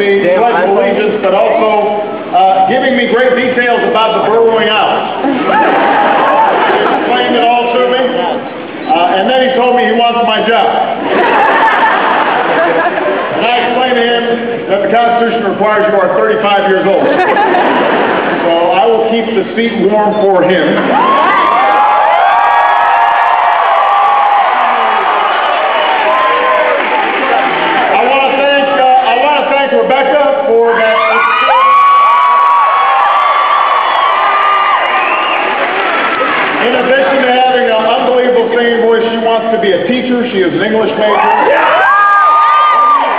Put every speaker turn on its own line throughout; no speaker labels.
the Pledge of Allegiance, but also giving me great details about the burrowing owls. He explained it all to me, and then he told me he wants my job. And I explained to him that the Constitution requires you are 35 years old. So I will keep the seat warm for him. Rebecca for that. In addition to having an unbelievable singing voice, she wants to be a teacher. She is an English major.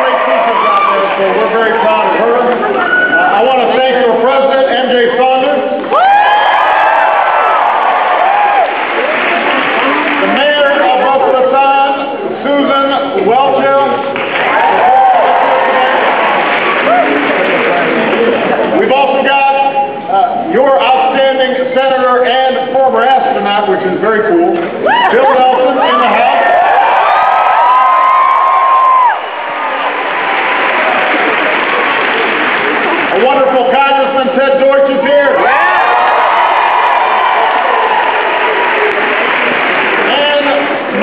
Great teachers out there, so we're very proud of her. I want to thank your president, MJ Saunders. The mayor of Boca Raton, Susan Welchel. We've also got your outstanding senator and former astronaut, which is very cool, Bill Nelson in the House. A wonderful Congressman, Ted Deutsch, is here. And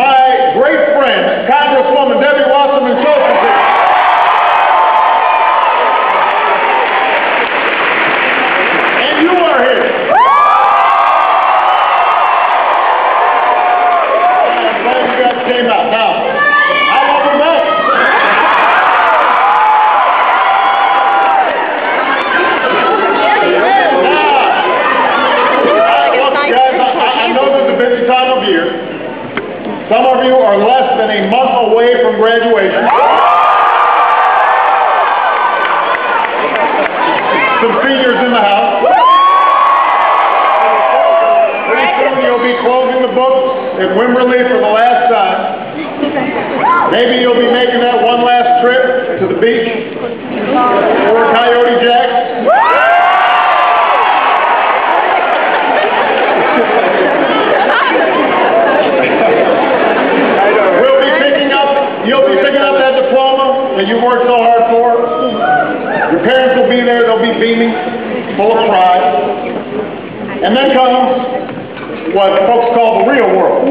my great friend, Congresswoman Debbie Wasserman Schultz, is here. Came out. Now, I love you back. I know this is a busy time of year. Some of you are less than a month away from graduation. Some seniors in the house. Pretty soon you'll be closing the books at Wimberley for the last time. Maybe you'll be making that one last trip to the beach or Coyote Jack. You'll be picking up that diploma that you worked so hard for. Your parents will be there, they'll be beaming, full of pride. And then comes what folks call the real world.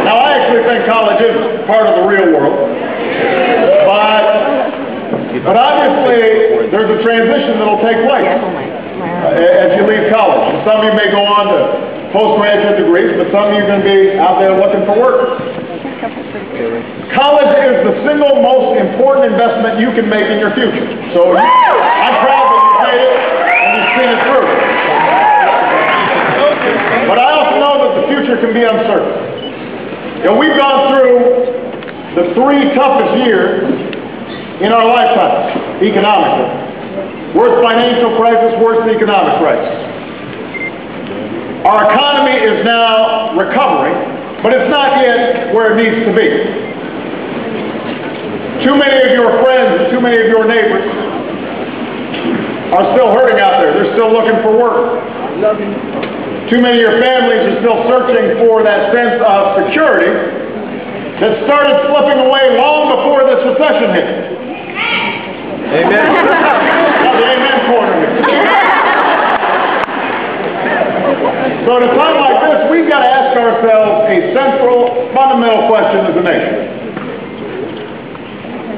Now, I actually think college is part of the real world, but obviously there's a transition that'll take place as you leave college. Some of you may go on to postgraduate degrees, but some of you are going to be out there looking for work. College is the single most important investment you can make in your future. So I'm proud that you made it and you've seen it through. But I also know that the future can be uncertain. You know, we've gone through the 3 toughest years in our lifetimes, economically. Worst financial crisis, worst economic crisis. Our economy is now recovering, but it's not yet where it needs to be. Too many of your friends and too many of your neighbors are still hurting out there. They're still looking for work. Too many of your families are still searching for that sense of security that started slipping away long before this recession hit. Amen. Now the amen corner here. So at a time like this, we've got to ask ourselves a central, fundamental question as a nation.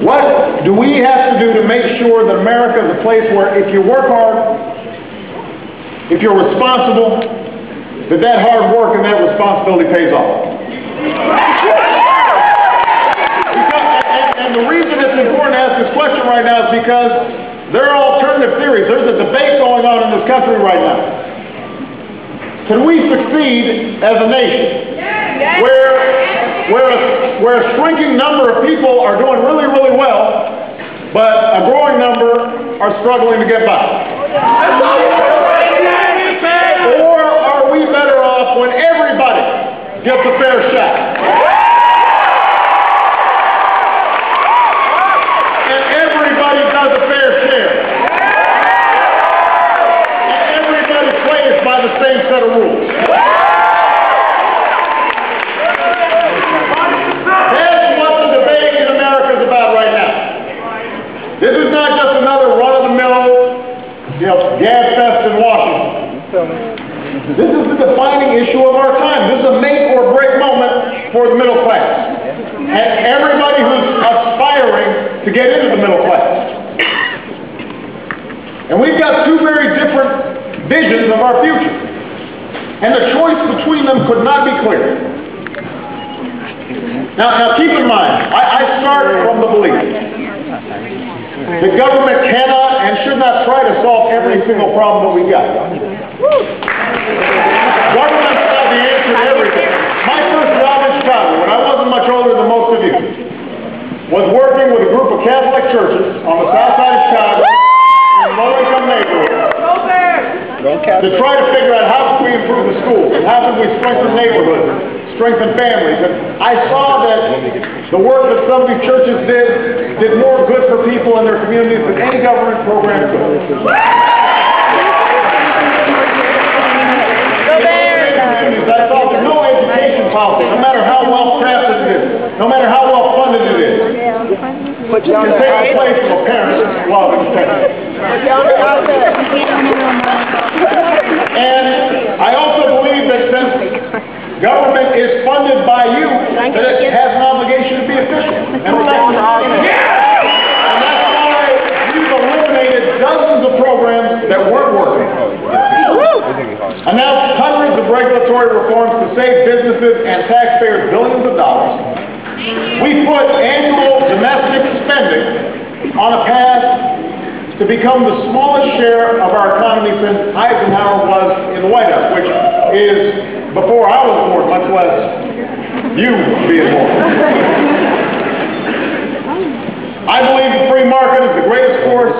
What do we have to do to make sure that America is a place where if you work hard, if you're responsible, that hard work and that responsibility pays off? And the reason it's important to ask this question right now is because there are alternative theories. There's a debate going on in this country right now. Can we succeed as a nation where a shrinking number of people are doing really, really well, but a growing number are struggling to get by? Or are we better off when everybody gets a fair shot? And everybody does a fair share. And everybody plays by the same set of rules. That's what the debate in America is about right now. This is not issue of our time. This is a make or break moment for the middle class. And everybody who's aspiring to get into the middle class. And we've got two very different visions of our future. And the choice between them could not be clearer. Now keep in mind, I start from the belief the government cannot and should not try to solve every single problem that we got. Government's not the answer to everything. My first job in Chicago, when I wasn't much older than most of you, was working with a group of Catholic churches on the south side of Chicago in low-income neighborhoods to try to figure out how can we improve the schools and how can we strengthen neighborhoods, strengthen families. And I saw that the work that some of these churches did more good for people in their communities than any government program could. I thought that no education policy, no matter how well crafted it is, no matter how well funded it is, can take the place of a parent's love and attention. And I also believe that since government is funded by you, that it has an obligation to be efficient and effective. And that's why we've eliminated dozens of programs that weren't working. Announced hundreds of regulatory reforms to save businesses and taxpayers billions of dollars. We put annual domestic spending on a path to become the smallest share of our economy since Eisenhower was in the White House, which is before I was born, much less you being born. I believe the free market is the greatest force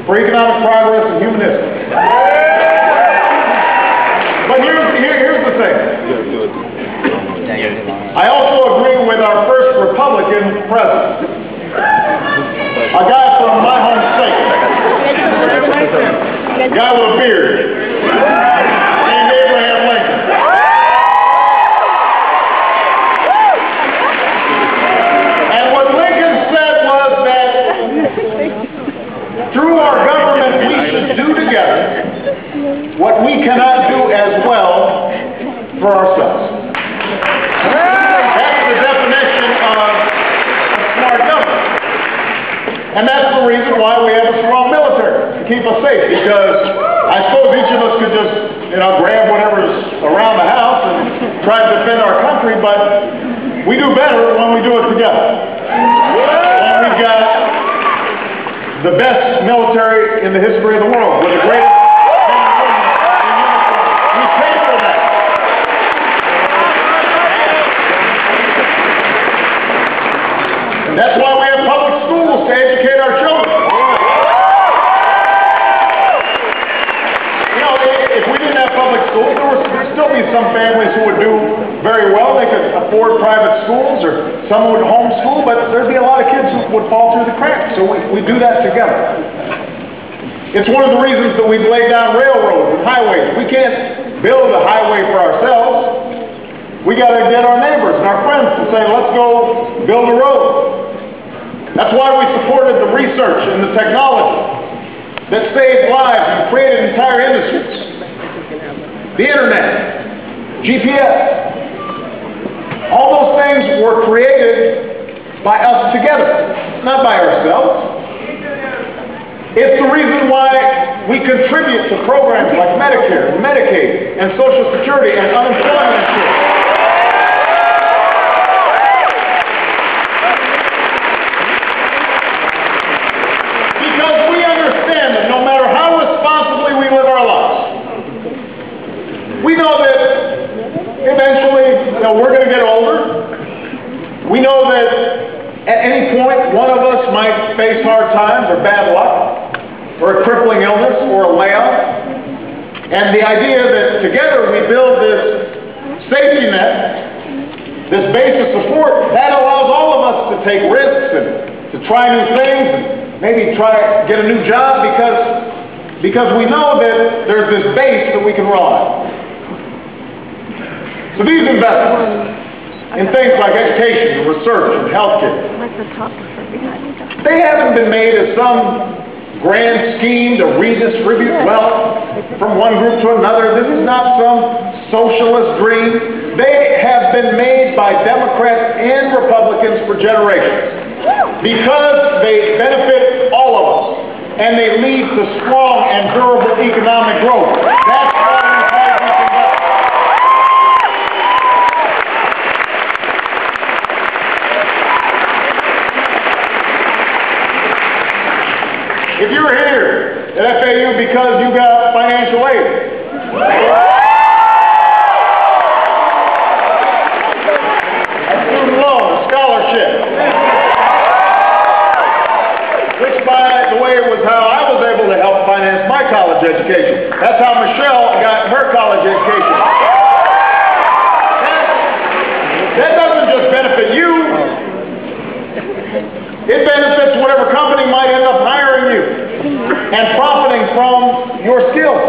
for economic progress and human history. But here's the thing. I also agree with our first Republican president, a guy from my home state, a guy with a beard, named Abraham Lincoln. And what Lincoln said was that through our government we should do together what we cannot do as well for ourselves. That's the definition of a smart government. And that's the reason why we have a strong military, to keep us safe. Because I suppose each of us could just, grab whatever's around the house and try to defend our country, but we do better when we do it together. And we've got the best military in the history of the world, with the greatest. That's why we have public schools to educate our children. If we didn't have public schools, there'd still be some families who would do very well. They could afford private schools, or some would homeschool, but there'd be a lot of kids who would fall through the cracks. So we do that together. It's one of the reasons that we've laid down railroads and highways. We can't build a highway for ourselves. We got to get our neighbors and our friends to say, let's go build a road. That's why we supported the research and the technology that saved lives and created entire industries. The internet, GPS, all those things were created by us together, not by ourselves. It's the reason why we contribute to programs like Medicare, Medicaid, and Social Security, and unemployment insurance. We know that eventually, we're going to get older. We know that at any point, one of us might face hard times or bad luck, or a crippling illness, or a layoff. And the idea that together we build this safety net, this base of support, that allows all of us to take risks and to try new things, and maybe try to get a new job because we know that there's this base that we can rely on. So these investments in things like education, research, and healthcare, they haven't been made as some grand scheme to redistribute wealth from one group to another. This is not some socialist dream, they have been made by Democrats and Republicans for generations because they benefit all of us and they lead to strong and durable economic growth. That's why we've had these investments. If you're here at FAU because you got financial aid, student loan, scholarship, which, by the way, was how I was able to help finance my college education. That's how Michelle got her college education. That doesn't just benefit you. It benefits whatever company might end up hiring you and profiting from your skills.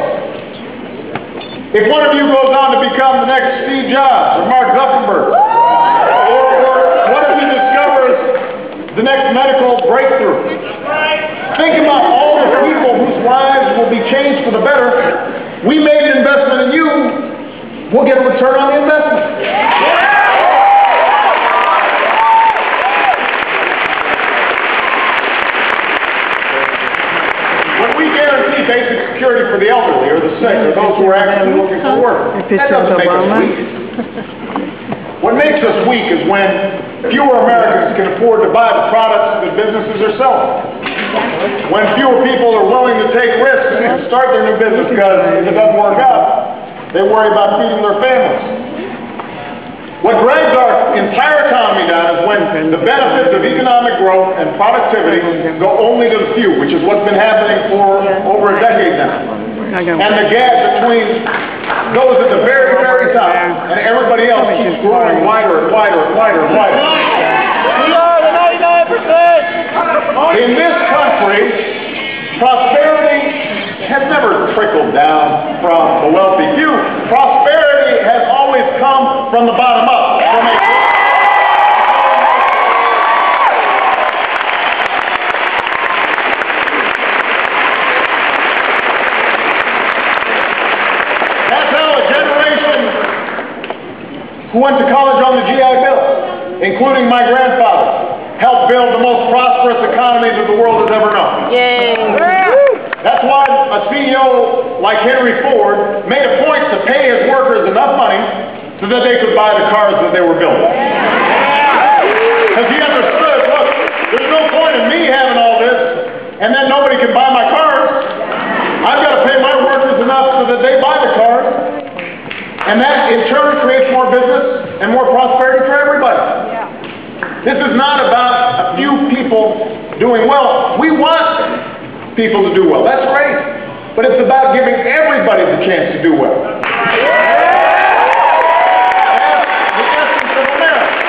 If one of you goes on to become the next Steve Jobs or Mark Zuckerberg, or one of you discovers the next medical breakthrough, think about all the people whose lives will be changed for the better. We made an investment in you, we'll get a return on the investment. Basic security for the elderly or the sick or those who are actually looking for work. That doesn't make us weak. What makes us weak is when fewer Americans can afford to buy the products that businesses are selling. When fewer people are willing to take risks and start their new business because if it doesn't work out, they worry about feeding their families. What drags our entire economy down is when the benefits of economic growth and productivity go only to the few, which is what's been happening for over a decade now. And the gap between those at the very, very top and everybody else keeps growing wider and wider and wider and wider. We are the 99%! In this country, prosperity has never trickled down from the wealthy few. Prosperity has always come from the bottom up. That's how a generation who went to college on the GI Bill, including my grandfather, helped build the most prosperous economy that the world has ever known. Yay! That's why a CEO like Henry Ford made a point to pay his workers enough money so that they could buy the cars that they were building. Because he understood, look, there's no point in me having all this and then nobody can buy my cars. I've got to pay my workers enough so that they buy the cars. And that in turn creates more business and more prosperity for everybody. This is not about a few people doing well. We want people to do well. That's great. But it's about giving everybody the chance to do well. That's the essence of America.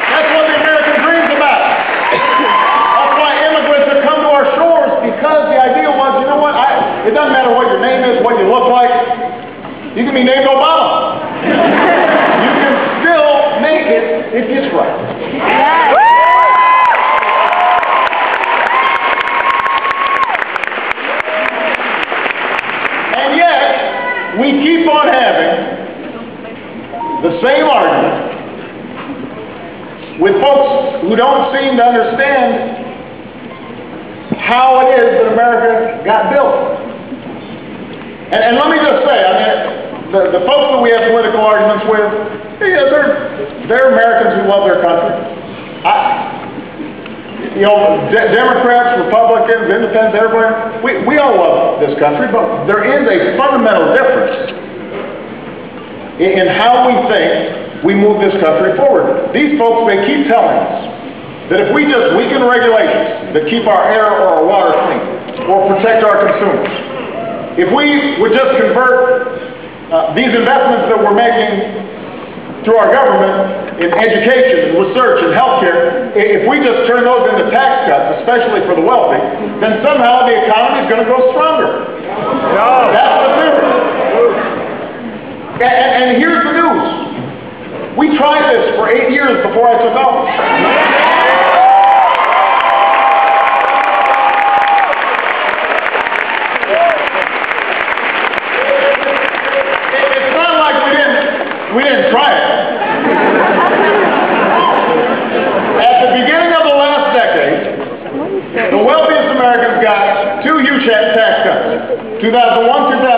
That's what the American dream's about. That's why immigrants have come to our shores, because the idea was, you know what, it doesn't matter what your name is, what you look like. You can be named Obama. You can still make it if you try. And yet, we keep on having the same argument with folks who don't seem to understand how it is that America got built. And let me just say, I mean, the folks that we have political arguments with, yeah, they're Americans who love their country. Democrats, Republicans, Independents, everybody, we all love this country, but there is a fundamental difference in how we think we move this country forward. These folks, they keep telling us that if we just weaken regulations that keep our air or our water clean, or protect our consumers, if we would just convert these investments that we're making through our government in education, research, and healthcare, if we just turn those into tax cuts, especially for the wealthy, then somehow the economy is going to grow stronger. No. That's the theory. And here's the news. We tried this for 8 years before I took office. It's not tax cuts. 2001, 2002,